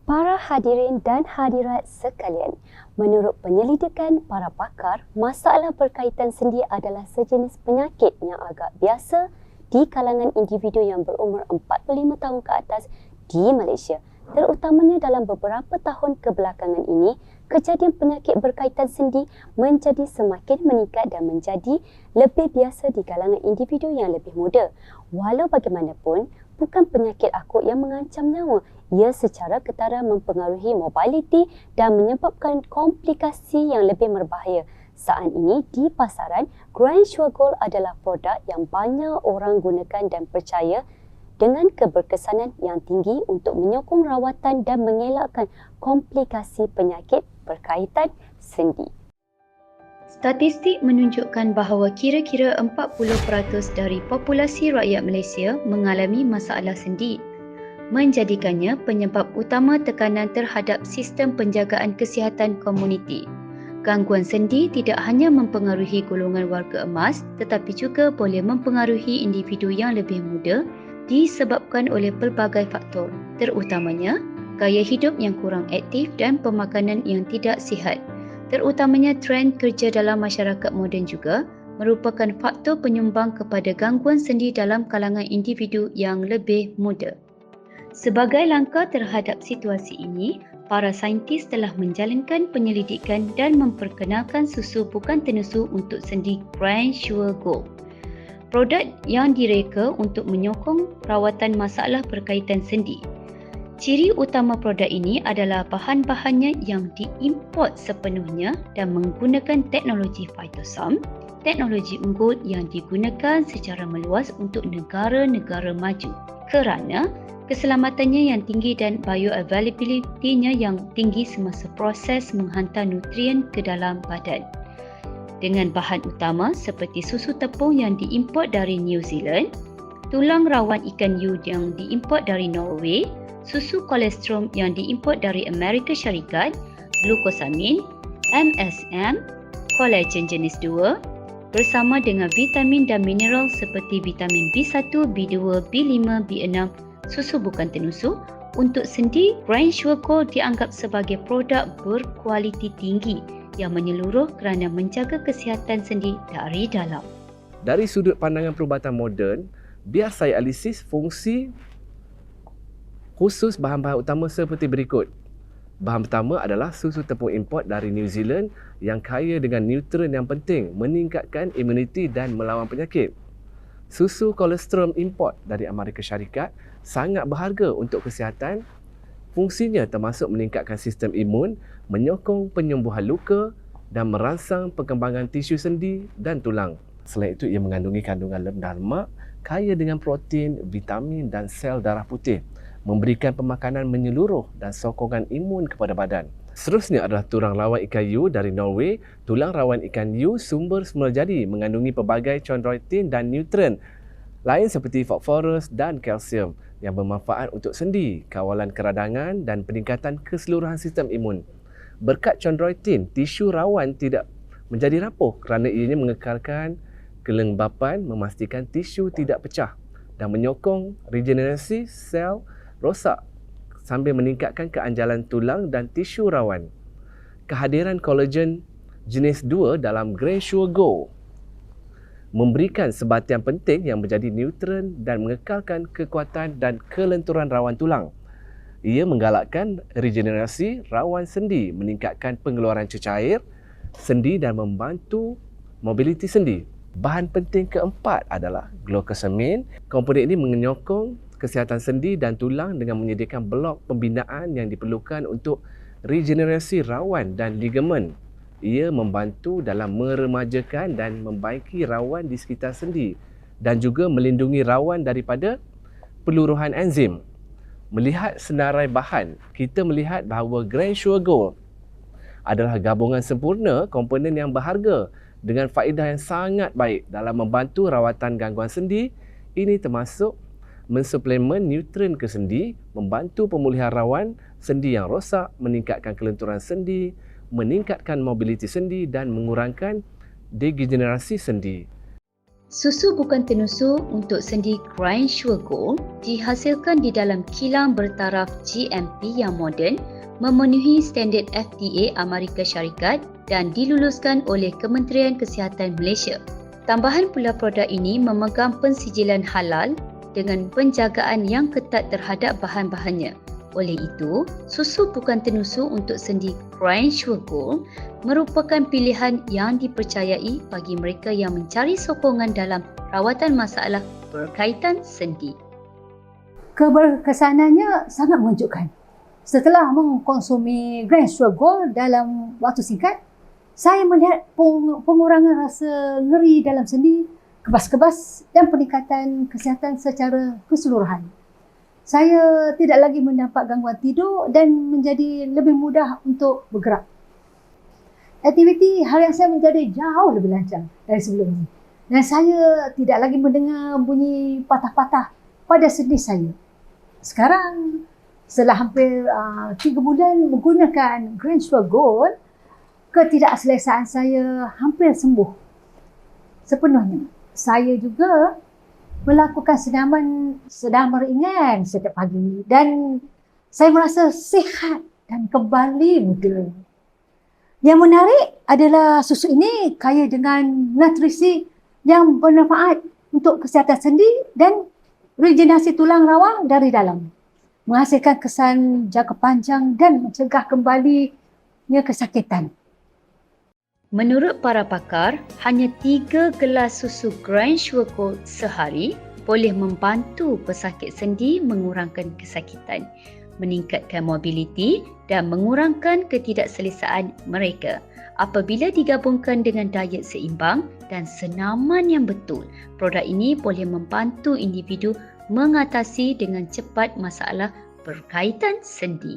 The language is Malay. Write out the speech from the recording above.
Para hadirin dan hadirat sekalian, menurut penyelidikan para pakar, masalah berkaitan sendi adalah sejenis penyakit yang agak biasa di kalangan individu yang berumur 45 tahun ke atas di Malaysia. Terutamanya dalam beberapa tahun kebelakangan ini, kejadian penyakit berkaitan sendi menjadi semakin meningkat dan menjadi lebih biasa di kalangan individu yang lebih muda. Walau bagaimanapun, bukan penyakit akut yang mengancam nyawa. Ia secara ketara mempengaruhi mobiliti dan menyebabkan komplikasi yang lebih berbahaya. Saat ini di pasaran, Grand Sure Gold adalah produk yang banyak orang gunakan dan percaya dengan keberkesanan yang tinggi untuk menyokong rawatan dan mengelakkan komplikasi penyakit berkaitan sendi. Statistik menunjukkan bahawa kira-kira 40% dari populasi rakyat Malaysia mengalami masalah sendi, menjadikannya penyebab utama tekanan terhadap sistem penjagaan kesihatan komuniti. Gangguan sendi tidak hanya mempengaruhi golongan warga emas tetapi juga boleh mempengaruhi individu yang lebih muda disebabkan oleh pelbagai faktor, terutamanya gaya hidup yang kurang aktif dan pemakanan yang tidak sihat. Terutamanya trend kerja dalam masyarakat moden juga merupakan faktor penyumbang kepada gangguan sendi dalam kalangan individu yang lebih muda. Sebagai langkah terhadap situasi ini, para saintis telah menjalankan penyelidikan dan memperkenalkan susu bukan tenusu untuk sendi Grand Sure Gold. Produk yang direka untuk menyokong rawatan masalah berkaitan sendi. Ciri utama produk ini adalah bahan-bahannya yang diimport sepenuhnya dan menggunakan teknologi phytosam, teknologi unggul yang digunakan secara meluas untuk negara-negara maju kerana keselamatannya yang tinggi dan bioavailability-nya yang tinggi semasa proses menghantar nutrien ke dalam badan. Dengan bahan utama seperti susu tepung yang diimport dari New Zealand, tulang rawan ikan hiu yang diimport dari Norway, susu kolesterol yang diimport dari Amerika Syarikat, glukosamin, MSM, kolagen jenis 2, bersama dengan vitamin dan mineral seperti vitamin B1, B2, B5, B6, susu bukan tenusu. Untuk sendi, Grand Sure Gold dianggap sebagai produk berkualiti tinggi yang menyeluruh kerana menjaga kesihatan sendi dari dalam. Dari sudut pandangan perubatan moden, biar saya analisis fungsi khusus bahan-bahan utama seperti berikut. Bahan pertama adalah susu tepung import dari New Zealand yang kaya dengan nutrien yang penting meningkatkan imuniti dan melawan penyakit. Susu kolesterol import dari Amerika Syarikat sangat berharga untuk kesihatan. Fungsinya termasuk meningkatkan sistem imun, menyokong penyembuhan luka dan merangsang perkembangan tisu sendi dan tulang. Selain itu, ia mengandungi kandungan rendah lemak, kaya dengan protein, vitamin dan sel darah putih, memberikan pemakanan menyeluruh dan sokongan imun kepada badan. Seterusnya adalah tulang rawan ikan hiu dari Norway. Tulang rawan ikan hiu sumber semula jadi mengandungi pelbagai chondroitin dan nutrien lain seperti fosforus dan kalsium yang bermanfaat untuk sendi, kawalan keradangan dan peningkatan keseluruhan sistem imun. Berkat chondroitin, tisu rawan tidak menjadi rapuh kerana ianya mengekalkan kelembapan, memastikan tisu tidak pecah dan menyokong regenerasi sel rosak sambil meningkatkan keanjalan tulang dan tisu rawan. Kehadiran kolagen jenis 2 dalam Grand Sure Gold memberikan sebatian penting yang menjadi nutrien dan mengekalkan kekuatan dan kelenturan rawan tulang. Ia menggalakkan regenerasi rawan sendi, meningkatkan pengeluaran cecair sendi dan membantu mobiliti sendi. Bahan penting keempat adalah glukosamin. Komponen ini menyokong kesihatan sendi dan tulang dengan menyediakan blok pembinaan yang diperlukan untuk regenerasi rawan dan ligamen. Ia membantu dalam meremajakan dan membaiki rawan di sekitar sendi dan juga melindungi rawan daripada peluruhan enzim. Melihat senarai bahan, kita melihat bahawa Grand Sure Gold adalah gabungan sempurna komponen yang berharga dengan faedah yang sangat baik dalam membantu rawatan gangguan sendi. Ini termasuk mensuplemen nutrien ke sendi, membantu pemulihan rawan sendi yang rosak, meningkatkan kelenturan sendi, meningkatkan mobiliti sendi dan mengurangkan degenerasi sendi. Susu bukan tenusu untuk sendi Grand Sure Gold dihasilkan di dalam kilang bertaraf GMP yang moden, memenuhi standard FDA Amerika Syarikat dan diluluskan oleh Kementerian Kesihatan Malaysia. Tambahan pula produk ini memegang pensijilan halal dengan penjagaan yang ketat terhadap bahan-bahannya. Oleh itu, susu bukan tenusu untuk sendi Grand Sure Gold merupakan pilihan yang dipercayai bagi mereka yang mencari sokongan dalam rawatan masalah berkaitan sendi. Keberkesanannya sangat menunjukkan. Setelah mengkonsumi Grand Sure Gold dalam waktu singkat, saya melihat pengurangan rasa nyeri dalam sendi, kebas-kebas dan peningkatan kesihatan secara keseluruhan. Saya tidak lagi mendapat gangguan tidur dan menjadi lebih mudah untuk bergerak. Aktiviti harian saya menjadi jauh lebih lancar dari sebelum ini. Dan saya tidak lagi mendengar bunyi patah-patah pada sendi saya. Sekarang, setelah hampir 3 bulan menggunakan Grand Sure Gold, ketidakselesaan saya hampir sembuh sepenuhnya. Saya juga melakukan senaman ringan setiap pagi dan saya merasa sihat dan kembali muda. Yang menarik adalah susu ini kaya dengan nutrisi yang bermanfaat untuk kesihatan sendi dan regenerasi tulang rawa dari dalam, menghasilkan kesan jangka panjang dan mencegah kembalinya kesakitan. Menurut para pakar, hanya 3 gelas susu Grand Sure Gold sehari boleh membantu pesakit sendi mengurangkan kesakitan, meningkatkan mobiliti dan mengurangkan ketidakselesaan mereka. Apabila digabungkan dengan diet seimbang dan senaman yang betul, produk ini boleh membantu individu mengatasi dengan cepat masalah berkaitan sendi.